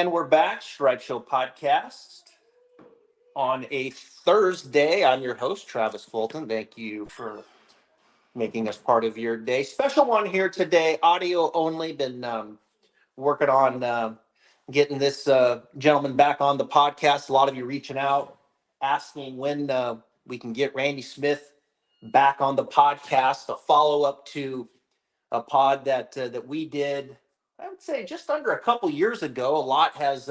And we're back, Stripe Show Podcast on a Thursday. I'm your host, Travis Fulton. Thank you for making us part of your day. Special one here today, audio only. Been working on getting this gentleman back on the podcast. A lot of you reaching out, asking when we can get Randy Smith back on the podcast. A follow-up to a pod that we did, I would say, just under a couple years ago. A lot has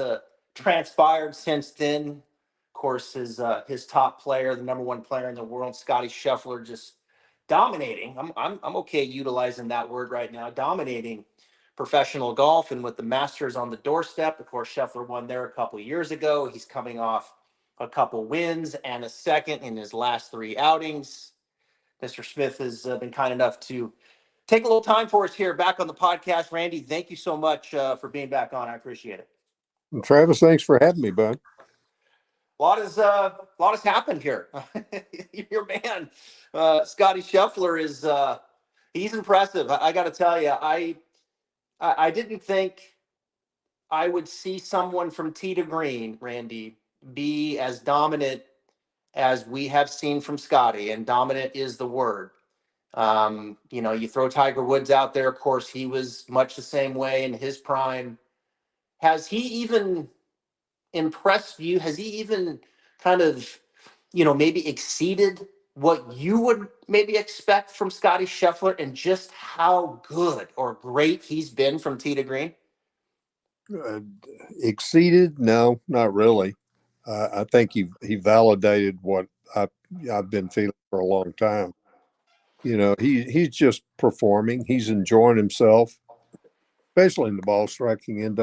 transpired since then. Of course, his top player, the number one player in the world, Scottie Scheffler, just dominating. I'm okay utilizing that word right now. Dominating professional golf, and with the Masters on the doorstep. Of course, Scheffler won there a couple years ago. He's coming off a couple wins and a second in his last three outings. Mr. Smith has been kind enough to take a little time for us here back on the podcast. Randy, thank you so much for being back on. I appreciate it. And Travis, thanks for having me, bud. A lot has happened here. Your man, Scottie Scheffler, is he's impressive. I got to tell you, I didn't think I would see someone from tee to green, Randy, be as dominant as we have seen from Scottie, and dominant is the word. You throw Tiger Woods out there, of course, he was much the same way in his prime. Has he even impressed you? Has he even kind of, maybe exceeded what you would maybe expect from Scottie Scheffler, and just how good or great he's been from tee to green? Exceeded? No, not really. I think he validated what I've been feeling for a long time. He's just performing. He's enjoying himself, especially in the ball striking end.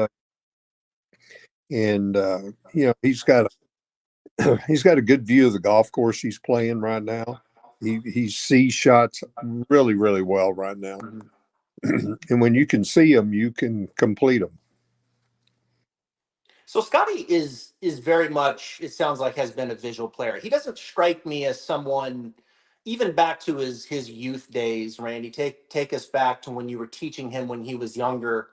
And he's got a good view of the golf course he's playing right now. He sees shots really, really well right now. And when you can see them, you can complete them. So Scottie is very much, it sounds like, has been a visual player. He doesn't strike me as someone, even back to his youth days, Randy. Take us back to when you were teaching him when he was younger.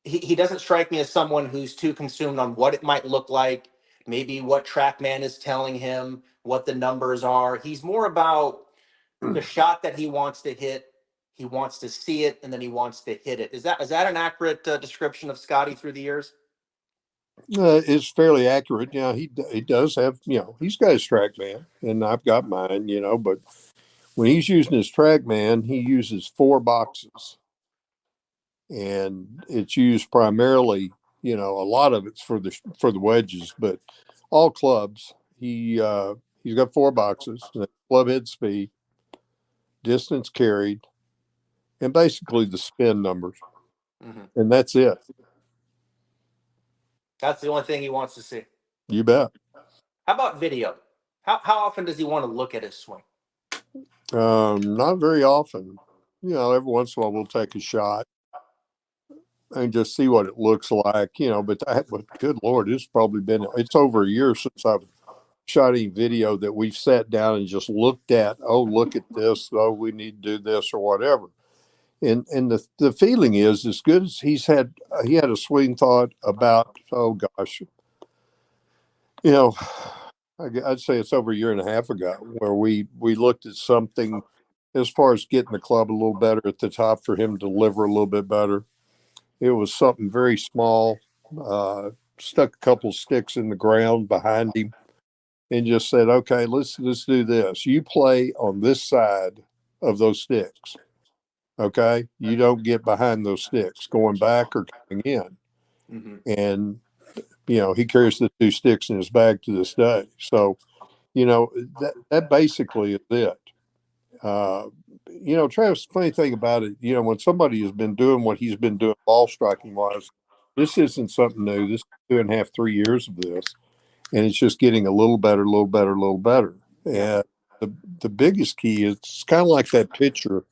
He doesn't strike me as someone who's too consumed on what it might look like, maybe what TrackMan is telling him, what the numbers are. He's more about the shot that he wants to hit. He wants to see it, and then he wants to hit it. Is that an accurate description of Scottie through the years? It's fairly accurate. He does have, he's got his TrackMan, and I've got mine, but when he's using his TrackMan, he uses 4 boxes. And it's used primarily, a lot of it's for the wedges, but all clubs, he's got 4 boxes: club head speed, distance carried, and basically the spin numbers. And that's it. That's the only thing he wants to see. You bet. How about video? How often does he want to look at his swing? Not very often. Every once in a while we'll take a shot and just see what it looks like, but good Lord, it's over a year since I've shot any video that we've sat down and just looked at. Oh, look at this. Oh, we need to do this or whatever. And the feeling is as good as he had a swing thought about, oh gosh, I'd say it's over a year and a half ago where we looked at something as far as getting the club a little better at the top for him to deliver a little bit better. It was something very small, stuck a couple sticks in the ground behind him and just said, okay, let's do this. You play on this side of those sticks. Okay. You don't get behind those sticks going back or coming in. And, he carries the 2 sticks in his bag to this day. So, that basically is it. Travis, the funny thing about it, when somebody has been doing what he's been doing ball striking wise, this isn't something new. This is 2.5, 3 years of this, and it's just getting a little better, a little better, a little better. And the biggest key is it's kind of like that pitcher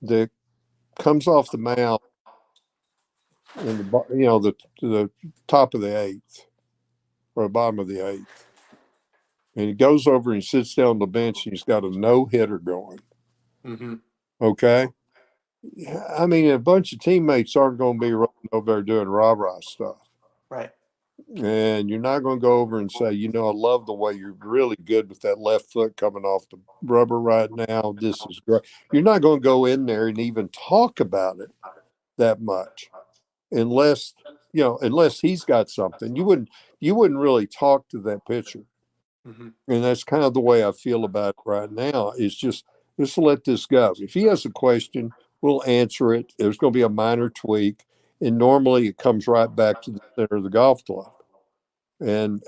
that comes off the mound in the top of the 8th or the bottom of the 8th, and he goes over and sits down on the bench and he's got a no-hitter going. Okay. I mean, a bunch of teammates aren't going to be running over there doing rah-rah stuff. Right. And you're not going to go over and say, I love the way you're really good with that left foot coming off the rubber right now. This is great. You're not going to go in there and even talk about it that much unless, unless he's got something. You wouldn't really talk to that pitcher. Hmm. And that's kind of the way I feel about it right now is just let this go. If he has a question, we'll answer it. There's going to be a minor tweak. And normally it comes right back to the center of the golf club. And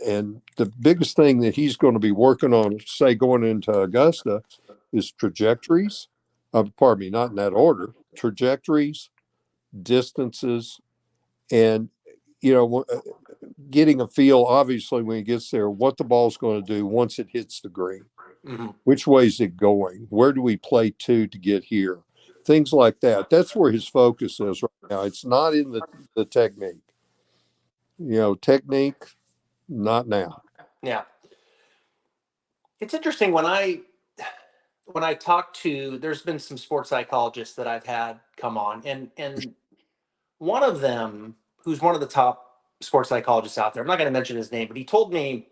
the biggest thing that he's going to be working on, say, going into Augusta, is trajectories. Pardon me, not in that order. Trajectories, distances, and getting a feel. Obviously, when he gets there, what the ball's going to do once it hits the green. Hmm. Which way is it going? Where do we play to get here? Things like that. That's where his focus is right now. It's not in the technique. Technique, not now. Yeah. It's interesting when I talk to, there's been some sports psychologists that I've had come on, and one of them, who's one of the top sports psychologists out there, I'm not going to mention his name, but he told me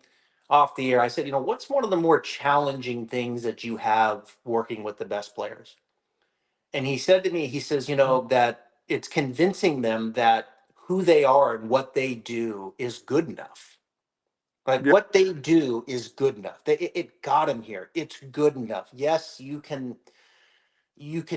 off the air, I said, what's one of the more challenging things that you have working with the best players? And he said to me, he says, that it's convincing them that who they are and what they do is good enough. Like Yeah. what they do is good enough. It got him here. It's good enough. Yes, you can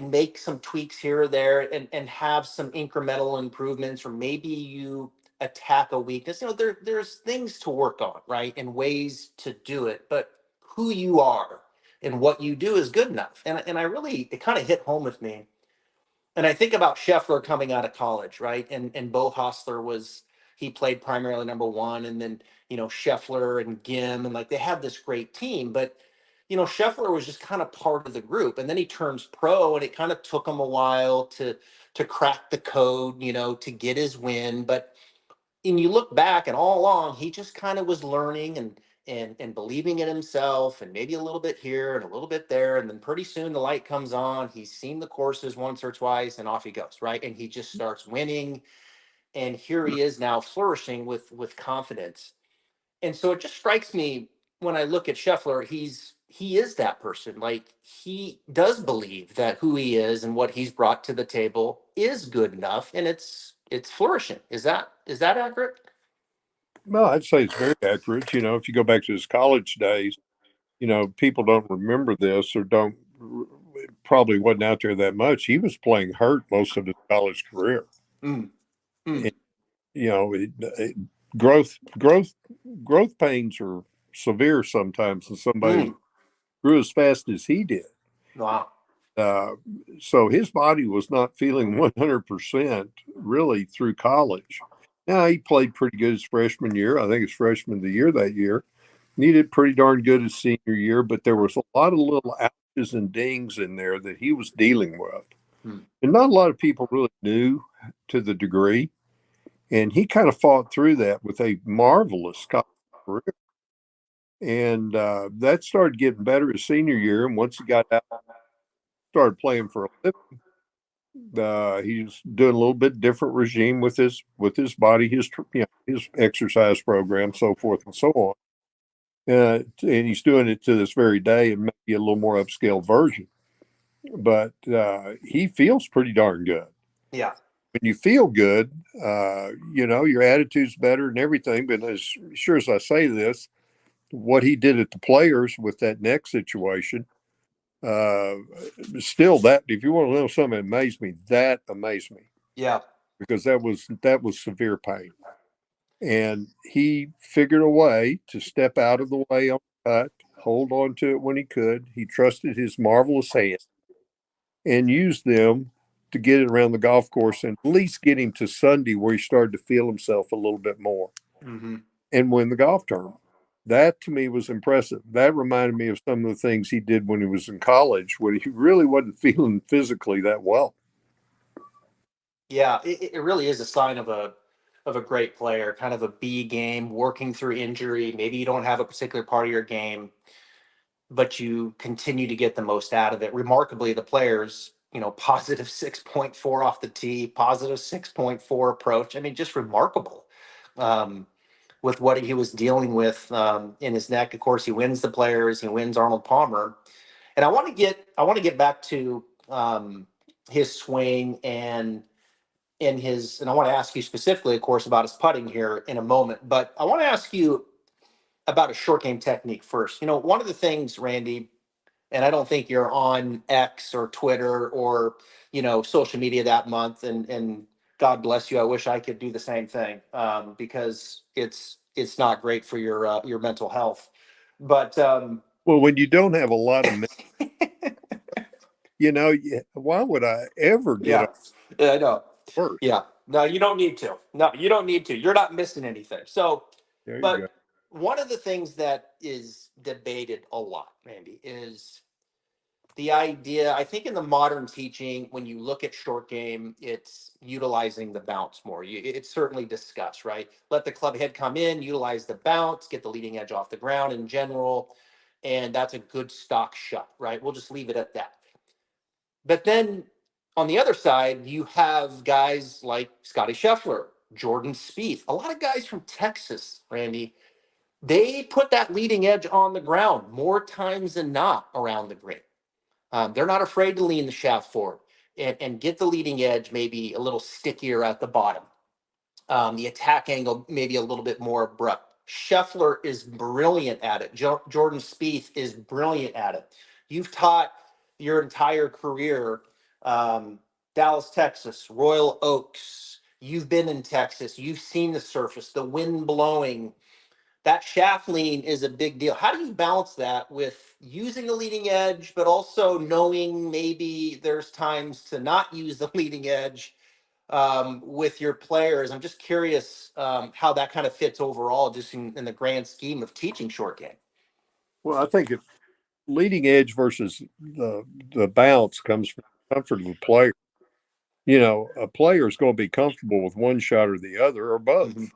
make some tweaks here or there and have some incremental improvements, or maybe you attack a weakness. There's things to work on, right? And ways to do it. But who you are and what you do is good enough. And I really, it kind of hit home with me. And I think about Scheffler coming out of college, right? And Bo Hostler he played primarily number one, and then Scheffler and Gim, and like they had this great team, but Scheffler was just kind of part of the group, and then he turns pro, and it kind of took him a while to crack the code, to get his win, but and you look back and all along he just kind of was learning and believing in himself, and maybe a little bit here and a little bit there, and then pretty soon the light comes on, he's seen the courses once or twice, and off he goes, right? And he just starts winning, and here he is now flourishing with confidence. And so it just strikes me when I look at Scheffler, he is that person. Like he does believe that who he is and what he's brought to the table is good enough, and it's flourishing. Is that accurate? Well, I'd say it's very accurate. If you go back to his college days, people don't remember this or don't probably wasn't out there that much. He was playing hurt most of his college career. Mm, And, mm, growth growth pains are severe sometimes in somebody mm. grew as fast as he did. Wow. Uh, so his body was not feeling 100% really through college. Now, he played pretty good his freshman year. I think his freshman of the year that year. He did pretty darn good his senior year, but there was a lot of little ouches and dings in there that he was dealing with. Mm, And not a lot of people really knew to the degree. And he kind of fought through that with a marvelous college career. And that started getting better his senior year. And once he got out, started playing for a living, he's doing a little bit different regime with his body, his exercise program, so forth and so on. And he's doing it to this very day, and maybe a little more upscale version. But he feels pretty darn good. yeah. When you feel good, your attitude's better and everything. But as sure as I say this, what he did at the Players with that neck situation, uh, still that if you want to know something that amazed me Yeah. because that was severe pain. And he figured a way to step out of the way on the cut, hold on to it when he could. He trusted his marvelous hands and used them to get it around the golf course and at least get him to Sunday where he started to feel himself a little bit more Hmm. and win the golf tournament. That to me was impressive. That reminded me of some of the things he did when he was in college, when he really wasn't feeling physically that well. Yeah, it really is a sign of a great player, kind of a B game, working through injury. Maybe you don't have a particular part of your game, but you continue to get the most out of it. Remarkably, the players, positive 6.4 off the tee, positive 6.4 approach. I mean, just remarkable. um, with what he was dealing with in his neck. Of course, he wins the Players, he wins Arnold Palmer, and I want to get back to his swing and I want to ask you specifically, of course, about his putting here in a moment. But I want to ask you about a short game technique first. One of the things, Randy, and I don't think you're on X or Twitter or social media that month. And God bless you. I wish I could do the same thing because it's not great for your mental health. But Well, when you don't have a lot of, why would I ever get yeah, on yeah, I know. first? Yeah, no, you don't need to. No, you don't need to. You're not missing anything. So, There you go. but one of the things that is debated a lot, Randy, is the idea. I think in the modern teaching, when you look at short game, it's utilizing the bounce more. It's certainly discussed, right? Let the club head come in, utilize the bounce, get the leading edge off the ground in general, and that's a good stock shot, right? We'll just leave it at that. But then on the other side, you have guys like Scottie Scheffler, Jordan Spieth, a lot of guys from Texas, Randy. They put that leading edge on the ground more times than not around the green. They're not afraid to lean the shaft forward and get the leading edge maybe a little stickier at the bottom. The attack angle maybe a little bit more abrupt. Scheffler is brilliant at it. Jordan Spieth is brilliant at it. You've taught your entire career, Dallas, Texas, Royal Oaks. You've been in Texas. You've seen the surface, the wind blowing. That shaft lean is a big deal. How do you balance that with using the leading edge, but also knowing maybe there's times to not use the leading edge with your players? I'm just curious how that kind of fits overall, just in the grand scheme of teaching short game. Well, I think if leading edge versus the bounce comes from the comfort of the player. A player is going to be comfortable with one shot or the other or Mm-hmm. both.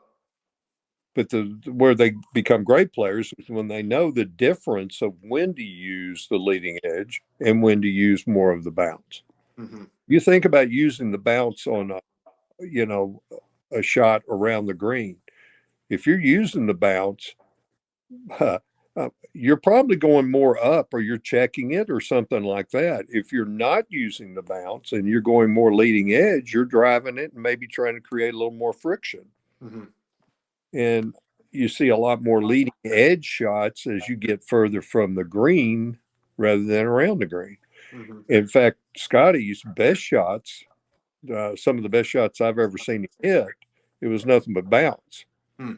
But where they become great players is when they know the difference of when to use the leading edge and when to use more of the bounce. Mm-hmm. You think about using the bounce on you know a shot around the green. If you're using the bounce, you're probably going more up or you're checking it or something like that. If you're not using the bounce and you're going more leading edge, you're driving it and maybe trying to create a little more friction. Mm-hmm. And you see a lot more leading edge shots as you get further from the green rather than around the green. Mm-hmm. In fact, Scotty's best shots, some of the best shots I've ever seen him hit, it was nothing but bounce. Mm-hmm.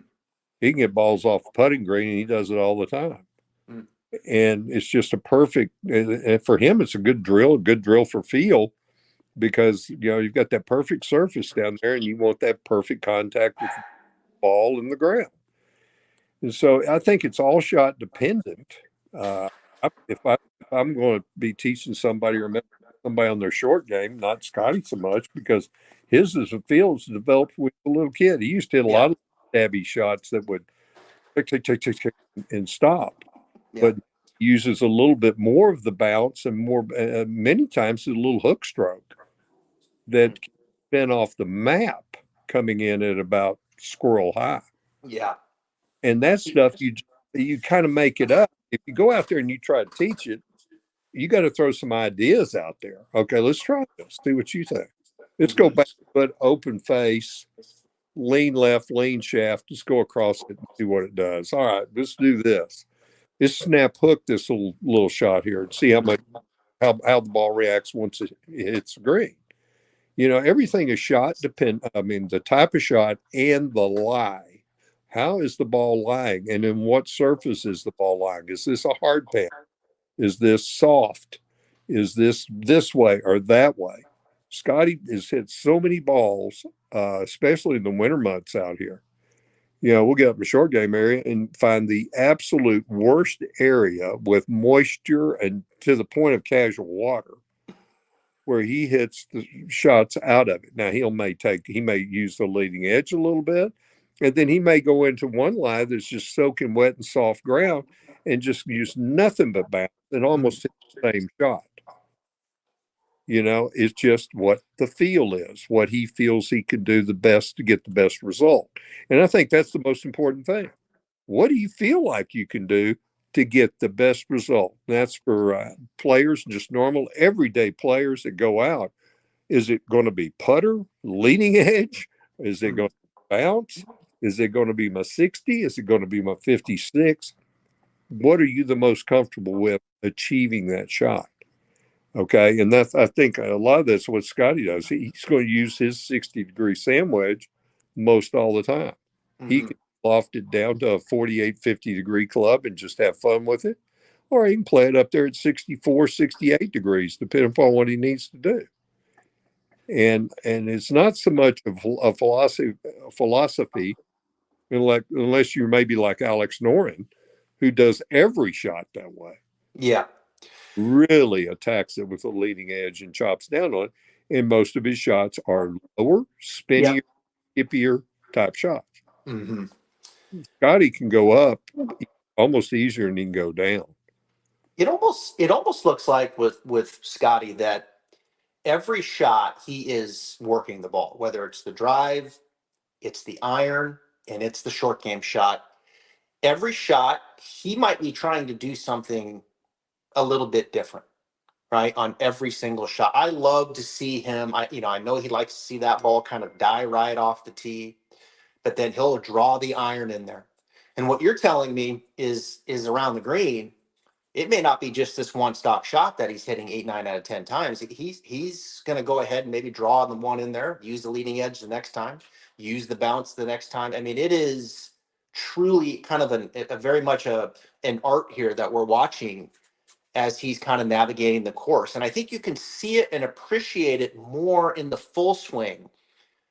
He can get balls off the putting green, and he does it all the time. Mm-hmm. And it's just a perfect, and for him, it's a good drill for feel because you've got that perfect surface down there, and you want that perfect contact with the ball and the ground. And so I think it's all shot dependent. Uh, if I'm going to be teaching somebody or somebody on their short game, not Scotty so much because his is a field developed with a little kid. He used to hit a Yeah. lot of stabby shots that would tick, tick, tick, tick, tick, and stop, Yeah. but uses a little bit more of the bounce and more many times a little hook stroke Mm-hmm. that been off the map coming in at about squirrel high. Yeah. And that stuff you kind of make it up. If you go out there and you try to teach it, you got to throw some ideas out there. Okay, let's try this. See what you think. Let's go Mm-hmm. back, but open face, lean left, lean shaft. Just go across it and see what it does. All right, let's do this. Let's snap hook this little shot here and see how the ball reacts once it hits the green. Everything is shot depend. I mean, the type of shot and the lie. How is the ball lying, and in what surface is the ball lying? Is this a hard pan? Is this soft? Is this way or that way? Scotty has hit so many balls, especially in the winter months out here. We'll get up in the short game area and find the absolute worst area with moisture and to the point of casual water where he hits the shots out of it. Now he may use the leading edge a little bit, and then he may go into one lie that's just soaking wet and soft ground and just use nothing but bounce and Mm-hmm. almost hit the same shot. It's just what the feel is, what he feels he can do the best to get the best result. And I think that's the most important thing. What do you feel like you can do to get the best result? And that's for players, just normal, everyday players that go out. Is it going to be putter, leading edge? Is it Mm. going to bounce? Is it going to be my 60? Is it going to be my 56? What are you the most comfortable with achieving that shot? Okay. And that's, I think a lot of that's what Scottie does. He's going to use his 60-degree sand wedge most all the time. He Hmm. can loft it down to a 48, 50-degree club and just have fun with it. Or he can play it up there at 64, 68 degrees, depending upon what he needs to do. And it's not so much of a philosophy unless you're maybe like Alex Noren, who does every shot that way, Yeah. really attacks it with a leading edge and chops down on it. And most of his shots are lower, Yeah. spinnier, hippier type shots. Hmm. Scotty can go up almost easier than he can go down. It almost looks like with Scotty that every shot he is working the ball, whether it's the drive, it's the iron, and it's the short game shot. Every shot he might be trying to do something a little bit different, right? On every single shot. I love to see him. I know he likes to see that ball kind of die right off the tee, but then he'll draw the iron in there. And what you're telling me is around the green, it may not be just this one stock shot that he's hitting 8, 9 out of 10 times. He's going to go ahead and maybe draw the one in there, use the leading edge the next time, use the bounce the next time. I mean, it is truly kind of a very much an art here that we're watching as he's kind of navigating the course. And I think you can see it and appreciate it more in the full swing.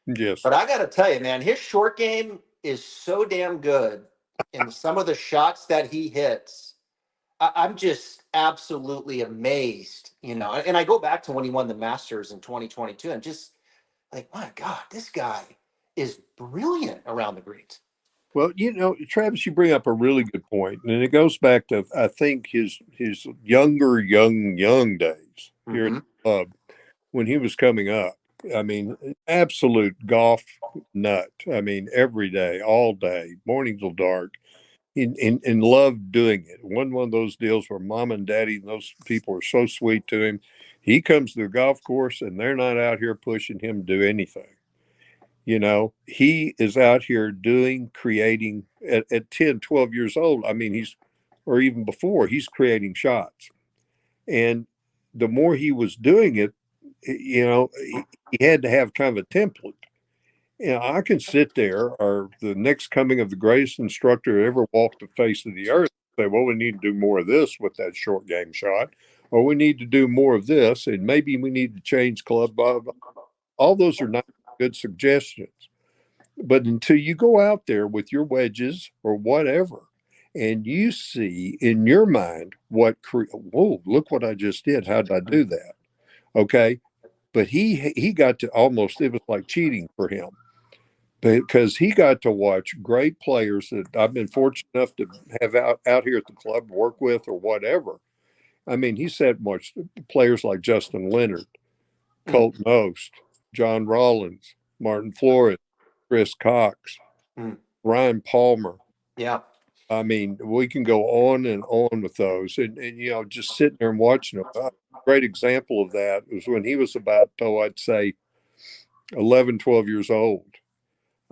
Yes. But I got to tell you, man, his short game is so damn good. And some of the shots that he hits, I'm just absolutely amazed, And I go back to when he won the Masters in 2022 and just like, my God, this guy is brilliant around the greens. Well, Travis, you bring up a really good point, and it goes back to I think his young days here at Hmm. the club when he was coming up. I mean, absolute golf nut. I mean, every day, all day, morning till dark, and loved doing it. One of those deals where mom and daddy and those people are so sweet to him. He comes to the golf course, and they're not out here pushing him to do anything. He is out here doing, creating at 10, 12 years old. I mean, or even before, he's creating shots. And the more he was doing it, he had to have kind of a template. I can sit there, or the next coming of the greatest instructor who ever walked the face of the earth, say, well, we need to do more of this with that short game shot, or we need to do more of this, and maybe we need to change club. All those are not good suggestions. But until you go out there with your wedges or whatever, and you see in your mind whoa, look what I just did. How did I do that? Okay. But he got to almost, it was like cheating for him because he got to watch great players that I've been fortunate enough to have out here at the club, work with or whatever. I mean, he said much players like Justin Leonard, Mm, Colt Most, John Rollins, Martin Flores, Chris Cox, mm, Ryan Palmer. yeah. I mean, we can go on and on with those. And just sitting there and watching them. A great example of that was when he was about, I'd say 11, 12 years old.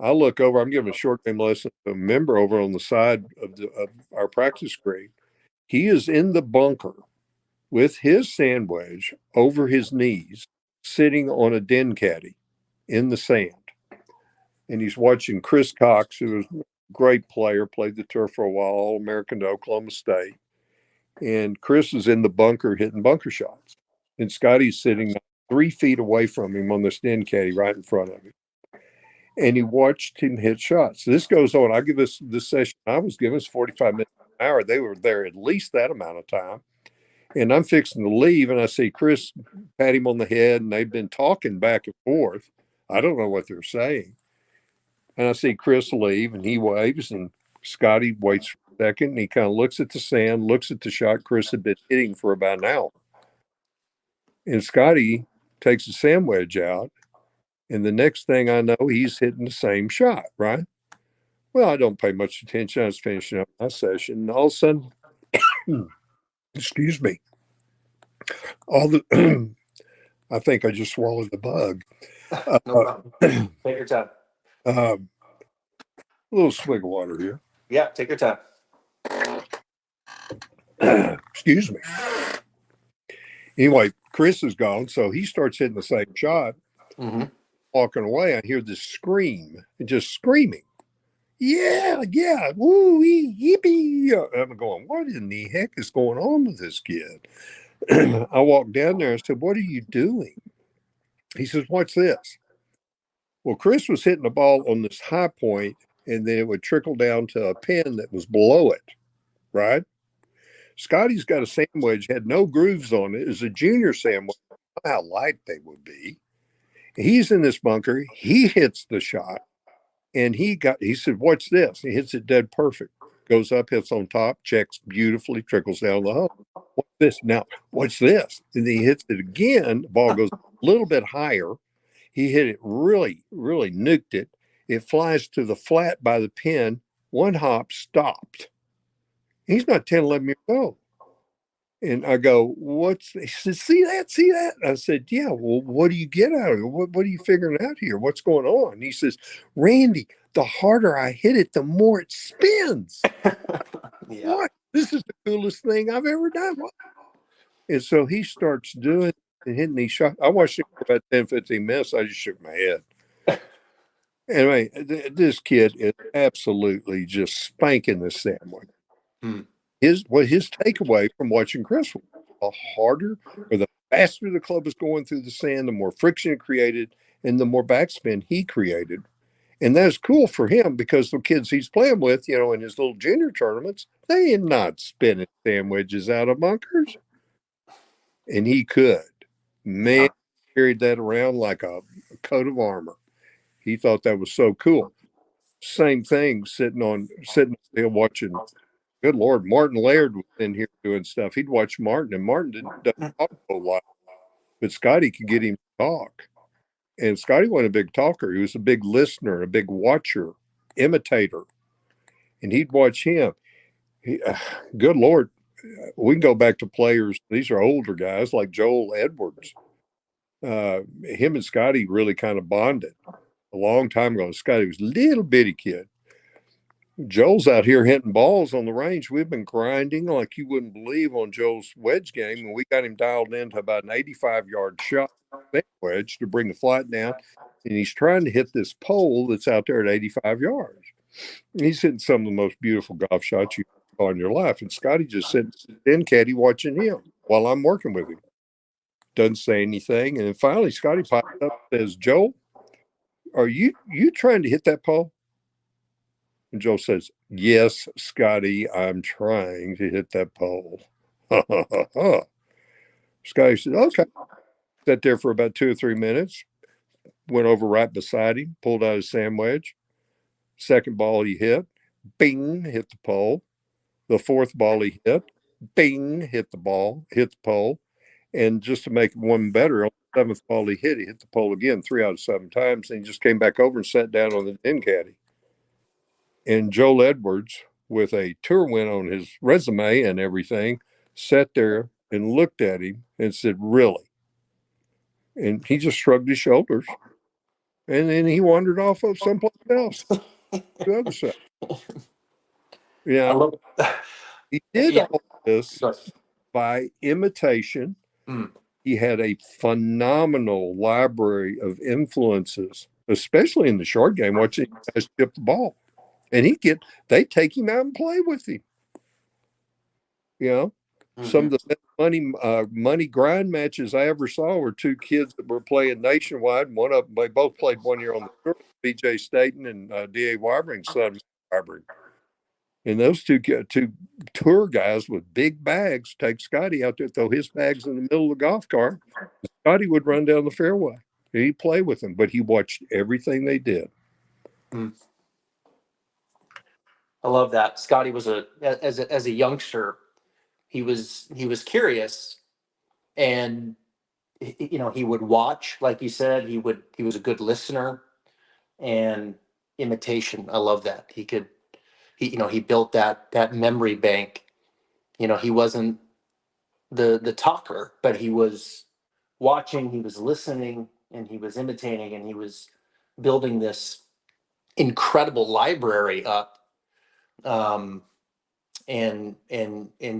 I look over, I'm giving a short game lesson to a member over on the side of our practice green. He is in the bunker with his sand wedge over his knees, sitting on a den caddy in the sand. And he's watching Chris Cox, who was a great player, played the tour for a while, All American to Oklahoma State. And Chris is in the bunker hitting bunker shots. And Scotty's sitting 3 feet away from him on the den caddy right in front of him. And he watched him hit shots. This goes on. I give this session I was given is 45 minutes an hour. They were there at least that amount of time. And I'm fixing to leave, and I see Chris pat him on the head, and they've been talking back and forth. I don't know what they're saying. And I see Chris leave, and he waves, and Scotty waits for a second, and he kind of looks at the sand, looks at the shot Chris had been hitting for about an hour. And Scotty takes a sand wedge out, and the next thing I know, he's hitting the same shot, right? Well, I don't pay much attention. I was finishing up my session, and all of a sudden, excuse me, all the I think I just swallowed the bug. No problem. Take your time. A little swig of water here. Yeah, take your time. Excuse me. Anyway, Chris is gone, so he starts hitting the same shot. Mm-hmm. Walking away, I hear this scream, just screaming. Yeah, yeah, woo, yippee. I'm going, what in the heck is going on with this kid? I walked down there and said, what are you doing? He says, watch this. Well, Chris was hitting the ball on this high point, and then it would trickle down to a pin that was below it, right? Scotty's got a sand wedge, had no grooves on it. It was a junior sand wedge. I don't know how light they would be. He's in this bunker. He hits the shot, and he said, watch this. He hits it dead perfect. Goes up, hits on top, checks beautifully, trickles down the hole. What's this? Now, what's this? And then he hits it again. The ball goes a little bit higher. He hit it really, really nuked it. It flies to the flat by the pin. One hop stopped. He's not 10, 11 years old. And I go, he said, see that? See that? I said, yeah, well, what do you get out of it? What are you figuring out here? What's going on? And he says, Randy, the harder I hit it, the more it spins. Yeah. What? This is the coolest thing I've ever done. What? And so he starts doing and hitting these shots. I watched him for about 10, 15 minutes. I just shook my head. Anyway, this kid is absolutely just spanking the sandwich. Hmm. His takeaway from watching Chris was the harder or the faster the club was going through the sand, the more friction it created and the more backspin he created. And that's cool for him because the kids he's playing with, in his little junior tournaments, they are not spinning sand wedges out of bunkers. And he could. Man, Yeah. carried that around like a coat of armor. He thought that was so cool. Same thing, sitting still watching. Good Lord, Martin Laird was in here doing stuff. He'd watch Martin, and Martin doesn't talk a whole lot, but Scotty could get him to talk. And Scotty wasn't a big talker. He was a big listener, a big watcher, imitator. And he'd watch him. Good Lord, we can go back to players. These are older guys like Joel Edwards. Him and Scotty really kind of bonded a long time ago. Scotty was a little bitty kid. Joel's out here hitting balls on the range. We've been grinding like you wouldn't believe on Joel's wedge game, and we got him dialed into about an 85-yard shot wedge to bring the flight down. And he's trying to hit this pole that's out there at 85 yards. And he's hitting some of the most beautiful golf shots you saw in your life. And Scotty just sitting in caddy watching him while I'm working with him. Doesn't say anything. And then finally, Scotty pops up and says, Joel, are you trying to hit that pole? And Joe says, yes, Scotty, I'm trying to hit that pole. Scotty said, okay. Sat there for about 2 or 3 minutes, went over right beside him, pulled out his sand wedge. Second ball he hit, bing, hit the pole. The fourth ball he hit, bing, hit the pole. And just to make one better, on the seventh ball he hit the pole again 3 out of 7 times. And he just came back over and sat down on the in caddy. And Joel Edwards, with a tour win on his resume and everything, sat there and looked at him and said, really? And he just shrugged his shoulders. And then he wandered off of someplace else, the other side. I love He did yeah. all this by imitation. Mm. He had a phenomenal library of influences, especially in the short game, watching guys chip the ball. And they take him out and play with him. Mm-hmm. Some of the best money grind matches I ever saw were 2 kids that were playing nationwide. One of them, they both played 1 year on the tour, B.J. Staten and D.A. Wybering's son, Wybering. And those two tour guys with big bags take Scotty out there, throw his bags in the middle of the golf cart. Scotty would run down the fairway. He'd play with them, but he watched everything they did. Mm. I love that. Scotty was as a youngster, he was curious, and he would watch, like you said, he was a good listener, and imitation. I love that. He built that memory bank. He wasn't the talker, but he was watching, he was listening, and he was imitating, and he was building this incredible library up, um, and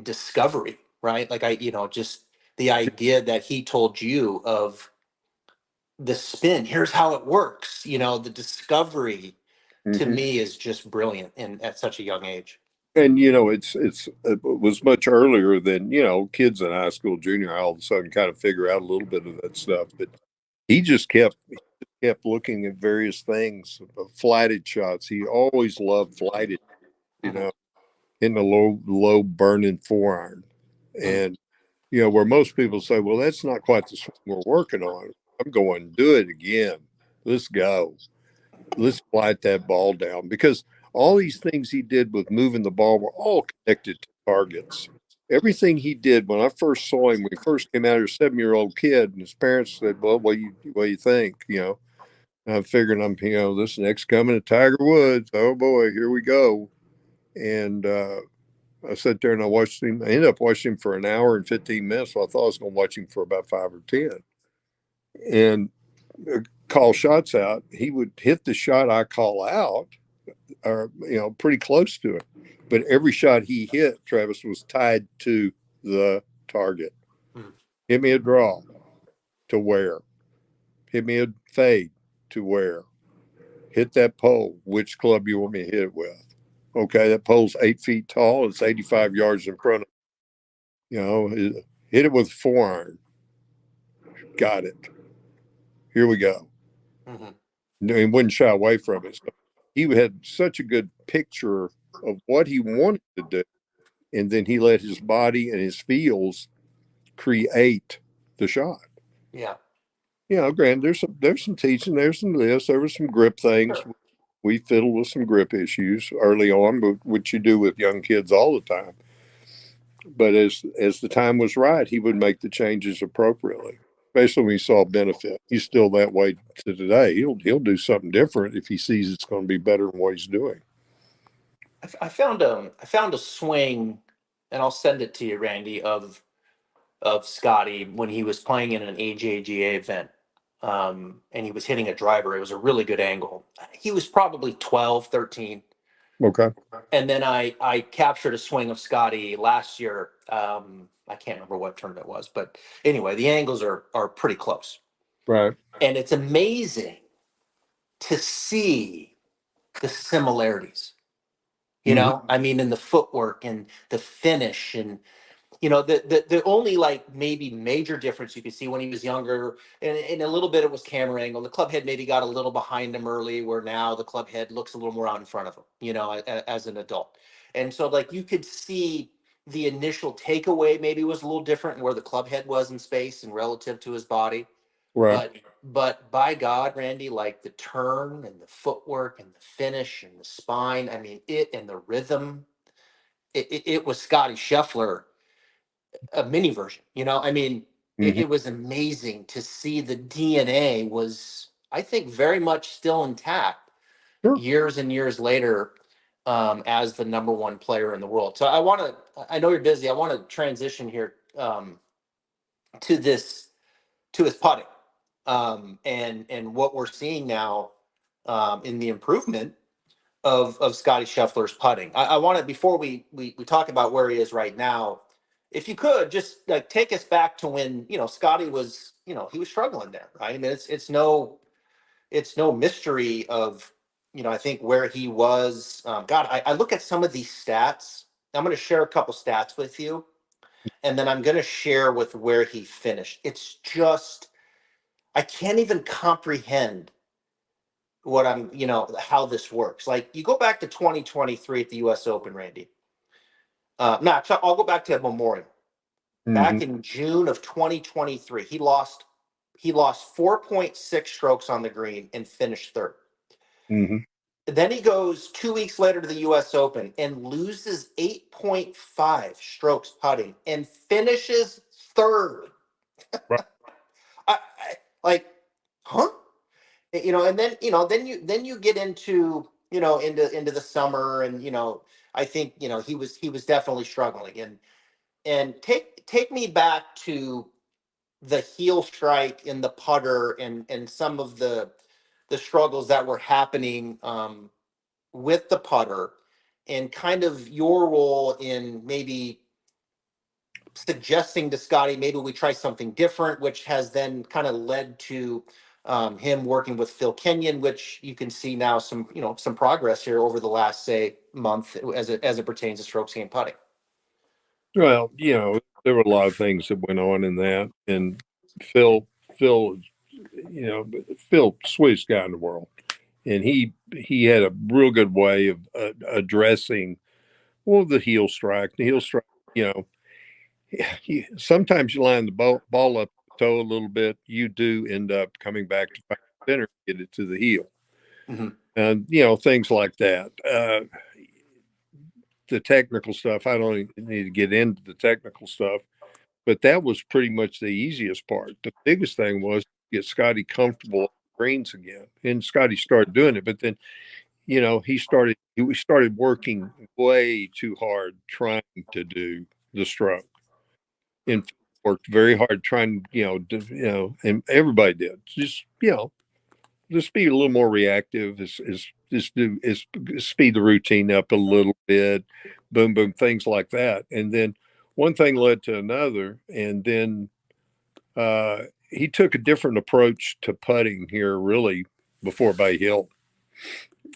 discovery, right? Like just the idea that he told you of the spin. Here's how it works. The discovery to Hmm. me is just brilliant, and at such a young age. And it was much earlier than kids in high school, junior high, all of a sudden kind of figure out a little bit of that stuff. But he just kept looking at various things, flighted shots. He always loved flighted, you Mhm. know, in the low burning 4-iron, Mhm. and where most people say, well, that's not quite the swing we're working on. I'm going, do it again. Let's go. Let's flight that ball down, because all these things he did with moving the ball were all connected to targets. Everything he did, when I first saw him, when he first came out, as a 7-year-old kid, and his parents said, well, what do you think? And I'm figuring this next coming to Tiger Woods. Oh boy, here we go. And I sat there and I watched him. I ended up watching him for an hour and 15 minutes. So I thought I was going to watch him for about 5 or 10. And call shots out. He would hit the shot I call out, or pretty close to it. But every shot he hit, Travis, was tied to the target. Mhm. Hit me a draw to where? Hit me a fade to where? Hit that pole. Which club you want me to hit it with? Okay, that pole's 8 feet tall. It's 85 yards in front of hit it with 4-iron. Got it. Here we go. Mhm. And wouldn't shy away from it. So he had such a good picture of what he wanted to do, and then he let his body and his feels create the shot. Yeah. Granted, there's some teaching, there's some this, there was some grip things. Sure. We fiddled with some grip issues early on, but what you do with young kids all the time. But as the time was right, he would make the changes appropriately. Especially when he saw benefit. He's still that way to today. He'll do something different if he sees it's going to be better than what he's doing. I found a swing, and I'll send it to you, Randy, of Scotty when he was playing in an AJGA event. And he was hitting a driver. It was a really good angle. He was probably 12, 13. Okay. And then I captured a swing of Scotty last year. I can't remember what tournament it was, but anyway, the angles are pretty close. Right. And it's amazing to see the similarities. Hmm. I mean, in the footwork and the finish, and the only like maybe major difference you could see when he was younger, and a little bit it was camera angle. The club head maybe got a little behind him early, where now the club head looks a little more out in front of him, as an adult. And so like you could see the initial takeaway maybe was a little different where the club head was in space and relative to his body. Right. But by God, Randy, like the turn and the footwork and the finish and the spine, I mean it and the rhythm, it was Scottie Scheffler, a mini version. I mean, it, Hmm. it was amazing to see the DNA was, I think, very much still intact Sure. years and years later, as the number one player in the world. So I know you're busy. I want to transition here, to this, to his putting, and what we're seeing now, in the improvement of Scottie Scheffler's putting. I want to, before we talk about where he is right now, if you could just like take us back to when Scottie was, he was struggling there, right? I mean, it's no mystery of, I think where he was. God, I look at some of these stats. I'm going to share a couple stats with you, and then I'm going to share with where he finished. It's just, I can't even comprehend what how this works. Like you go back to 2023 at the US Open, Randy. No, I'll go back to Memorial. Hmm. Back in June of 2023, he lost 4.6 strokes on the green and finished third. Hmm. Then he goes 2 weeks later to the US Open and loses 8.5 strokes putting and finishes third. Right. like, huh? And then then you get into into the summer, and I think he was definitely struggling, and take me back to the heel strike in the putter, and some of the struggles that were happening with the putter, and kind of your role in maybe suggesting to Scotty, maybe we try something different, which has then kind of led to him working with Phil Kenyon, which you can see now some progress here over the last, say, month, as it pertains to strokes gained putting. Well, there were a lot of things that went on in that, and Phil, Phil, sweetest guy in the world, and he had a real good way of addressing the heel strike. The heel strike, you know, sometimes you line the ball up the toe a little bit, you do end up coming back to center, get it to the heel, Mm-hmm. and things like that. The technical stuff, I don't even need to get into the technical stuff, but that was pretty much the easiest part. The biggest thing was to get Scotty comfortable on the greens again, and Scotty started doing it. But then, we started working way too hard trying to do the stroke, and worked very hard trying, and everybody did. Just be a little more reactive. Is speed the routine up a little bit, boom, boom, things like that. And then one thing led to another, and then he took a different approach to putting here, really, before Bay Hill.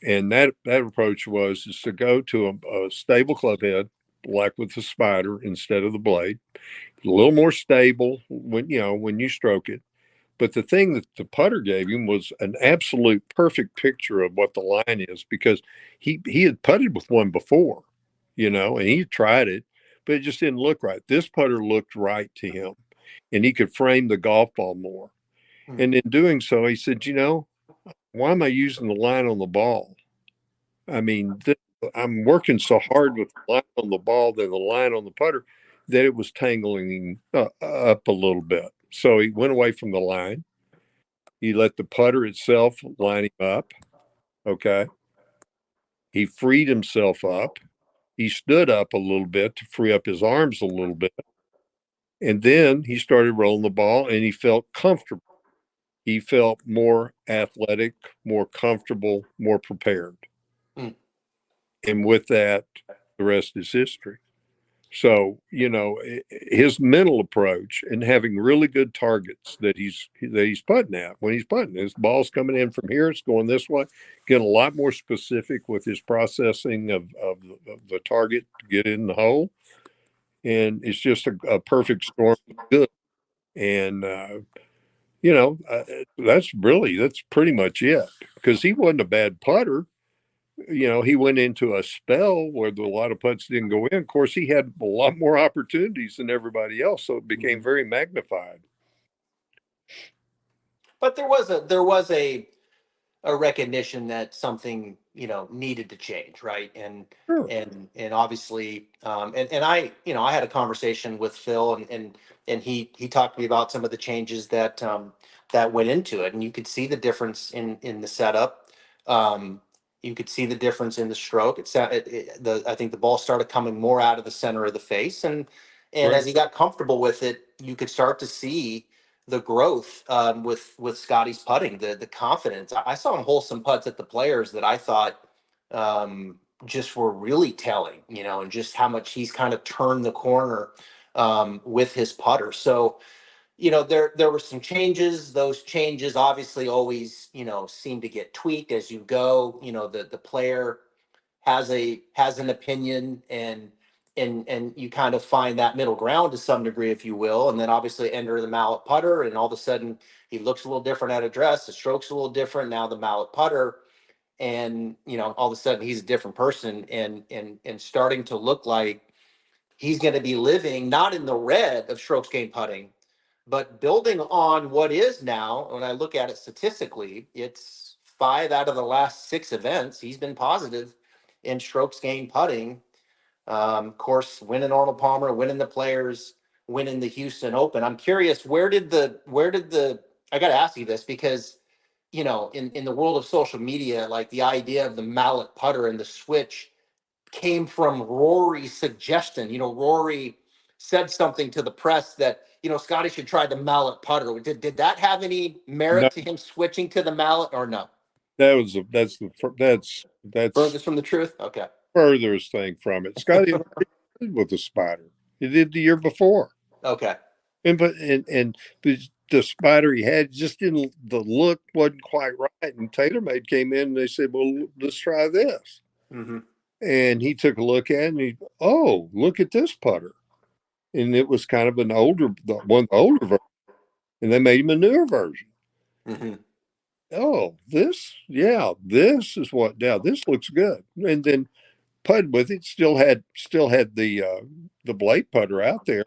And that approach was is to go to a stable club head, like with the spider instead of the blade, a little more stable when you stroke it. But the thing that the putter gave him was an absolute perfect picture of what the line is, because he had putted with one before, and he tried it, but it just didn't look right. This putter looked right to him, and he could frame the golf ball more. Mm. And in doing so, he said, why am I using the line on the ball? I mean, I'm working so hard with the line on the ball than the line on the putter that it was tangling up a little bit. So he went away from the line. He let the putter itself line him up. Okay. He freed himself up. He stood up a little bit to free up his arms a little bit. And then he started rolling the ball, and he felt comfortable. He felt more athletic, more comfortable, more prepared. Mm. And with that, the rest is history. So, his mental approach and having really good targets that he's putting at when he's putting, his ball's coming in from here, it's going this way. Get a lot more specific with his processing of the target to get in the hole. And it's just a perfect storm of good. And that's pretty much it, because he wasn't a bad putter. He went into a spell where a lot of putts didn't go in. Of course, he had a lot more opportunities than everybody else, so it became very magnified. But there was a recognition that something needed to change, right? and Sure. and obviously, and I had a conversation with Phil, and he talked to me about some of the changes that went into it, and you could see the difference in the setup. You could see the difference in the stroke. I think the ball started coming more out of the center of the face, and Right. as he got comfortable with it, you could start to see the growth with Scotty's putting, the confidence. I saw him hole some putts at the Players that I thought just were really telling, and just how much he's kind of turned the corner with his putter. So, there were some changes. Those changes obviously always, seem to get tweaked as you go. The player has an opinion, and you kind of find that middle ground to some degree, if you will, and then obviously enter the mallet putter, and all of a sudden he looks a little different at address, the stroke's a little different now, the mallet putter, and all of a sudden he's a different person, and starting to look like he's going to be living not in the red of strokes gained putting, but building on what is now. When I look at it statistically, it's 5 out of the last 6 events he's been positive in strokes gained putting. Of course, winning Arnold Palmer, winning the Players, winning the Houston Open. I'm curious, where did the I got to ask you this because in the world of social media, like the idea of the mallet putter and the switch came from Rory's suggestion. Rory said something to the press that Scottie should try the mallet putter. Did that have any No, merit to him switching to the mallet or no? that's Furthest from the truth. Okay. furthest thing from it. Scotty did with the spider. He did the year before, Okay. and the spider he had just didn't the look wasn't quite right. And TaylorMade came in and they said, "Well, let's try this." Mm-hmm. And he took a look at it and look at this putter. And it was kind of one of the older version, and they made him a newer version. Mm-hmm. Oh, this is what now this looks good. And then putted with it, still had the blade putter out there.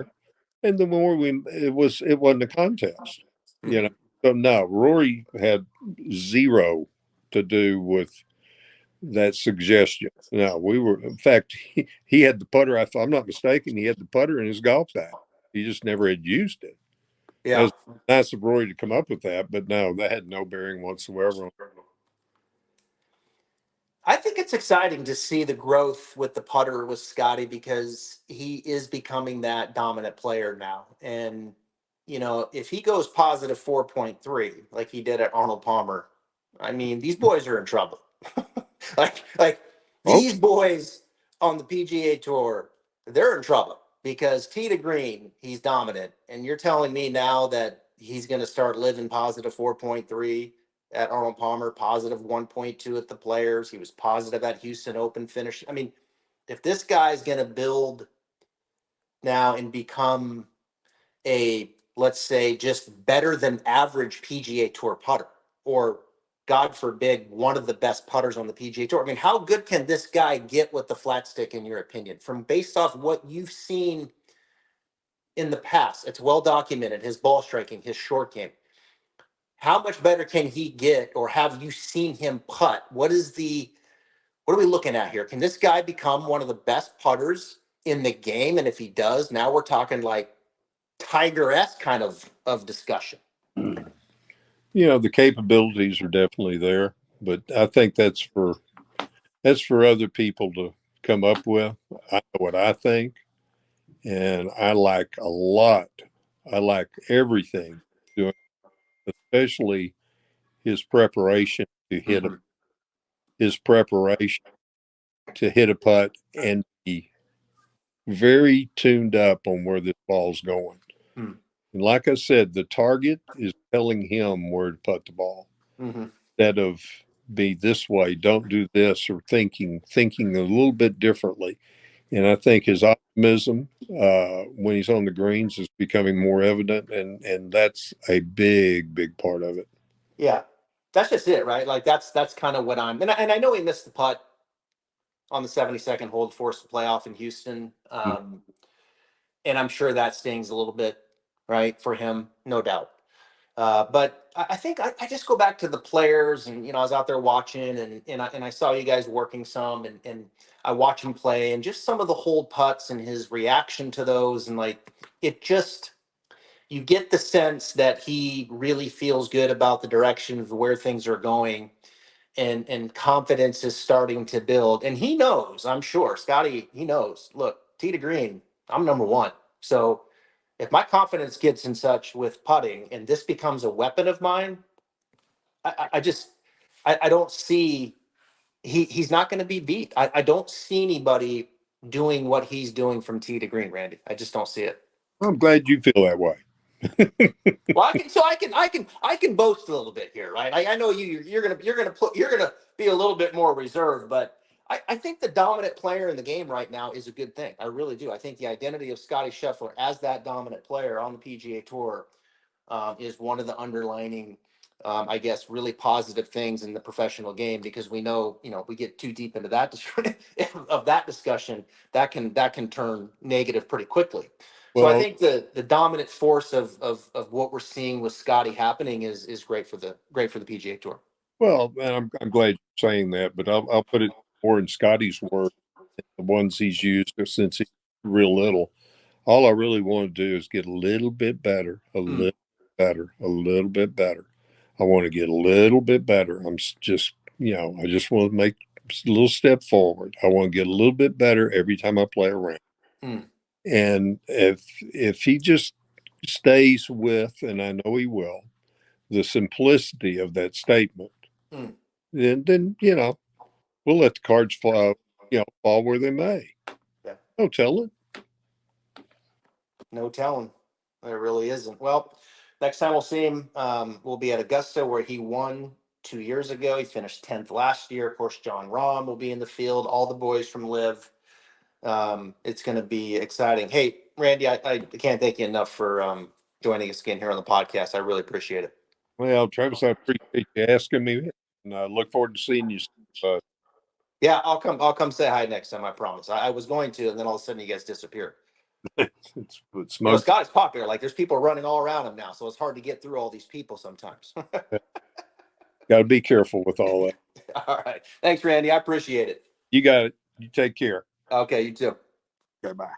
And the more it wasn't a contest, you know. Mm-hmm. So no, Rory had zero to do with that suggestion. No, we were in fact he had the putter. If I'm not mistaken, he had the putter in his golf bag. He just never had used it. That Yeah. was nice of Rory to come up with that, but no, that had no bearing whatsoever. I think it's exciting to see the growth with the putter with Scotty because he is becoming that dominant player now. And, if he goes positive 4.3 like he did at Arnold Palmer, I mean, these boys are in trouble. like Oh, these boys on the PGA Tour, they're in trouble because tee to green, he's dominant. And you're telling me now that he's going to start living positive 4.3 at Arnold Palmer, positive 1.2 at the Players. He was positive at Houston Open finish. I mean, if this guy's going to build now and become let's say, just better than average PGA Tour putter, or God forbid, one of the best putters on the PGA Tour. I mean, how good can this guy get with the flat stick, in your opinion, from based off what you've seen in the past? It's well documented, his ball striking, his short game. How much better can he get, or have you seen him putt? What are we looking at here? Can this guy become one of the best putters in the game? And if he does, now we're talking like Tiger-esque kind of discussion. the capabilities are definitely there, but I think that's for other people to come up with. I know what I think, and I like a lot. I like everything, doing, especially his preparation to hit a Mm-hmm. his preparation to hit a putt and be very tuned up on where this ball's going. And like I said, the target is telling him where to put the ball Mm-hmm. instead of be this way, don't do this, or thinking a little bit differently. And I think his optimism when he's on the greens is becoming more evident, and that's a big part of it. Yeah, that's just it, right? Like that's kind of what and I know he missed the putt on the 72nd hole to force the playoff in Houston, and I'm sure that stings a little bit, right, for him, no doubt. But I think I just go back to the Players, and I was out there watching, and I saw you guys working some, and I watch him play, and just some of the hold putts and his reaction to those, and like it just you get the sense that he really feels good about the direction of where things are going, and confidence is starting to build. And he knows, I'm sure, Scotty, he knows. Look, tee to green, I'm number one. So if my confidence gets in such with putting, and this becomes a weapon of mine, I just I don't see he's not going to be beat. I don't see anybody doing what he's doing from tee to green, Randy. I just don't see it. I'm glad you feel that way. Well, I can boast a little bit here, right? I know you're gonna be a little bit more reserved, but I think the dominant player in the game right now is a good thing. I really do. I think the identity of Scottie Scheffler as that dominant player on the PGA Tour is one of the underlining, I guess, really positive things in the professional game, because we know, we get too deep into that of that discussion, that can turn negative pretty quickly. So I Well, think the dominant force of what we're seeing with Scotty happening is great for the PGA Tour. and I'm glad you're saying that, but I'll put it more in Scotty's words, the ones he's used since he's real little. All I really want to do is get a little bit better, a Mm, little better, a little bit better. I want to get a little bit better. Just, I just want to make a little step forward. I want to get a little bit better every time I play around. mm, And if he just stays with, and I know he will, the simplicity of that statement, mm. then we'll let the cards fall where they may. Yeah, No telling. no telling. There really isn't. Well, next time we'll see him, we'll be at Augusta where he won 2 years ago. He finished 10th last year. Of course, John Rahm will be in the field. All the boys from Live. It's going to be exciting. Hey, Randy, I can't thank you enough for joining us again here on the podcast. I really appreciate it. Well, Travis, I appreciate you asking me, and I look forward to seeing you. Uh, Yeah, I'll come. I'll come say hi next time. I promise. I was going to, and then all of a sudden you guys disappear. it's smoke. Scott is popular. Like there's people running all around him now, so it's hard to get through all these people sometimes. Got to be careful with all that. All right. Thanks, Randy. I appreciate it. You got it. You take care. Okay, you too. Okay, bye.